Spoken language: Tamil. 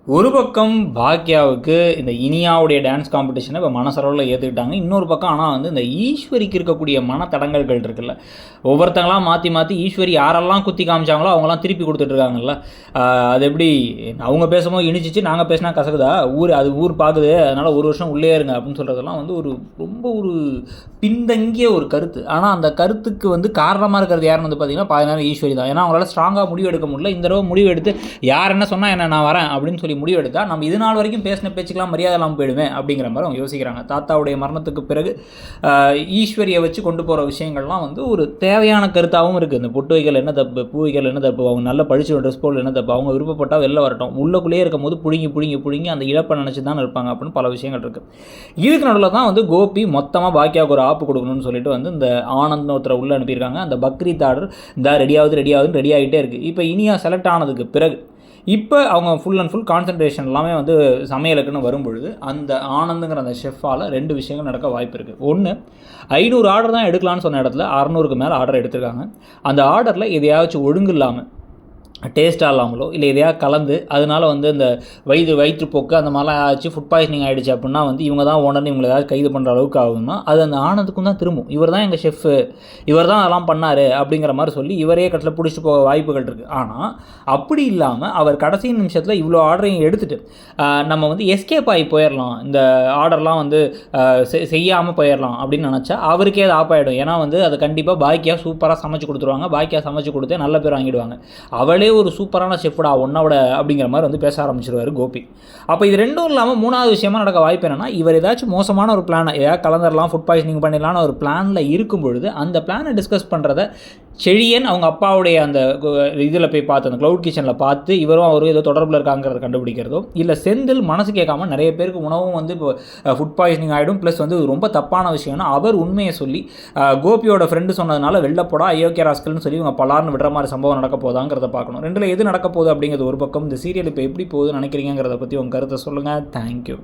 ஒரு பக்கம் பாக்யாவுக்கு இந்த இனியாவுடைய டான்ஸ் காம்படிஷனை இப்போ மனசளவில் ஏற்றுக்கிட்டாங்க. இன்னொரு பக்கம் ஆனால் வந்து இந்த ஈஸ்வரிக்கு இருக்கக்கூடிய மனத்தடங்கல்கள் இருக்குல்ல, ஒவ்வொருத்தங்களாம் மாற்றி மாற்றி ஈஸ்வரி யாரெல்லாம் குத்தி காமிச்சாங்களோ அவங்களாம் திருப்பி கொடுத்துட்ருக்காங்கல்ல. அது எப்படி அவங்க பேசும்போது இனிச்சிச்சு, நாங்கள் பேசினா கசக்குதா, ஊர் பார்க்குது, அதனால் ஒரு வருஷம் உள்ளே இருங்க அப்படின்னு சொல்கிறதெல்லாம் வந்து ரொம்ப ஒரு பின்தங்கிய ஒரு கருத்து. ஆனால் அந்த கருத்துக்கு வந்து காரணமாக இருக்கிறது யாருன்னு வந்து பார்த்திங்கன்னா பாதி நேரம் ஈஸ்வரி தான். ஏன்னா அவங்களால ஸ்ட்ராங்காக முடிவு எடுக்க முடியல. இந்த தடவை முடிவு எடுத்து யார் என்ன சொன்னால் என்ன நான் வரேன் அப்படின்னு சொல்லி முடிவு எடுத்தால் நம்ம இது நாள் வரைக்கும் பேசின பேச்சுக்கெல்லாம் மரியாதை இல்லாமல் போயிடுவேன் அப்படிங்கிற மாதிரி அவங்க யோசிக்கிறாங்க. தாத்தாவுடைய மரணத்துக்கு பிறகு ஈஸ்வரியை வச்சு கொண்டு போகிற விஷயங்கள்லாம் வந்து ஒரு தேவையான கருத்தாகவும் இருக்குது. இந்த பொட்டு வைக்கல் என்ன தப்பு, பூ வைக்கல் என்ன தப்பு, அவங்க நல்லா படிச்சு ட்ரெஸ் போல் என்ன தப்பு, அவங்க விருப்பப்பட்டால் வெளில வரட்டும், உள்ளக்குள்ளேயே இருக்கும் போது புடுங்கி அந்த இழப்பை நினச்சி தான் இருப்பாங்க அப்படின்னு பல விஷயங்கள் இருக்குது. இதுக்கு நடுவில் தான் வந்து கோபி மொத்தமாக பாக்கியாவுக்கு ஒரு ஆப்பு கொடுக்கணும்னு சொல்லிட்டு வந்து இந்த ஆனந்த் ஒருத்தரை உள்ளே அனுப்பியிருக்காங்க. அந்த பக்ரீத் ஆர்டர் இந்த ரெடி ஆகிட்டே இருக்குது. இப்போ இனியா செலக்ட் ஆனதுக்கு பிறகு இப்போ அவங்க ஃபுல் அண்ட் ஃபுல் கான்சன்ட்ரேஷன் எல்லாமே வந்து சமையலுக்குன்னு வரும்பொழுது அந்த ஆனந்துங்கிற அந்த ஷெஃபால் 2 விஷயங்கள் நடக்க வாய்ப்பு இருக்குது. ஒன்று, 500 ஆர்டர் தான் எடுக்கலான்னு சொன்ன இடத்துல 600க்கு மேலே ஆர்டர் எடுத்திருக்காங்க. அந்த ஆர்டரில் எதையாச்சும் ஒழுங்கு இல்லாமல், டேஸ்ட்டாக இல்லாமலோ இல்லை எதையாக கலந்து அதனால் வந்து இந்த வயிற்றுப்போக்கு அந்த மாதிரிலாம் ஆச்சு, ஃபுட் பாய்சனிங் ஆகிடுச்சு அப்படின்னா வந்து இவங்க தான் ஓனர்னு இவங்களை ஏதாவது கைது பண்ணுற அளவுக்கு ஆகுதுன்னா அது அந்த ஆனந்துக்கும் தான் திரும்பும். இவர் தான் எங்கள் ஷெஃப்பு, இவர் தான் அதெல்லாம் பண்ணார் அப்படிங்கிற மாதிரி சொல்லி இவரே கட்டில் பிடிச்சிட்டு போக வாய்ப்புகள் இருக்குது. ஆனால் அப்படி இல்லாமல் அவர் கடைசி நிமிஷத்தில் இவ்வளோ ஆர்டரையும் எடுத்துகிட்டு நம்ம வந்து எஸ்கேப் ஆகி போயிடலாம், இந்த ஆர்டர்லாம் வந்து செய்யாமல் போயிடலாம் அப்படின்னு நினச்சா அவருக்கே அது ஆப்பாயிடும். ஏன்னா வந்து அதை கண்டிப்பாக பாக்கியா சூப்பராக சமைச்சு கொடுத்துருவாங்க. பாக்கியா சமைச்சு கொடுத்தே நல்ல பேர் வாங்கிடுவாங்க. அவளே ஒரு சூப்பரான ஷெஃப்டா ஒன்னோட அப்படிங்கிற மாதிரி வந்து பேச ஆரம்பிச்சிருவார் கோபி. அப்போ இது ரெண்டும் இல்லாமல் 3வது விஷயமா நடக்க வாய்ப்பு என்னன்னா, இவர் ஏதாச்சும் மோசமான ஒரு பிளானை ஏதாவது கலந்துடலாம், ஃபுட் பாய்சனிங் பண்ணிடலான்னு ஒரு பிளானில் இருக்கும் பொழுது அந்த பிளானை டிஸ்கஸ் பண்ணுறத செழியன் அவங்க அப்பாவுடைய அந்த இதில் போய் பார்த்து, அந்த க்ளவுட் கிச்சனில் பார்த்து இவரும் அவரும் ஏதோ தொடர்பில் இருக்காங்கிறத கண்டுபிடிக்கிறதோ, இல்லை செந்தில் மனசு கேட்காம நிறைய பேருக்கு உணவும் வந்து இப்போ ஃபுட் பாய்சனிங் ஆகிடும், ப்ளஸ் வந்து ரொம்ப தப்பான விஷயம்னா அவர் உண்மையை சொல்லி கோபியோட ஃப்ரெண்டு சொன்னதுனால வெள்ளப்போடா அயோக்கிய ராஸ்கல்னு சொல்லி இவங்க பலார்னு விடுற மாதிரி சம்பவம் நடக்க போதாங்கிறத பார்க்கணும். 2ல் எது நடக்க போகுது அப்படிங்கிறது ஒரு பக்கம். இந்த சீரியல் இப்போ எப்படி போகுதுன்னு நினைக்கிறீங்கிறத பற்றி உங்கள் கருத்தை சொல்லுங்கள். தேங்க்யூ.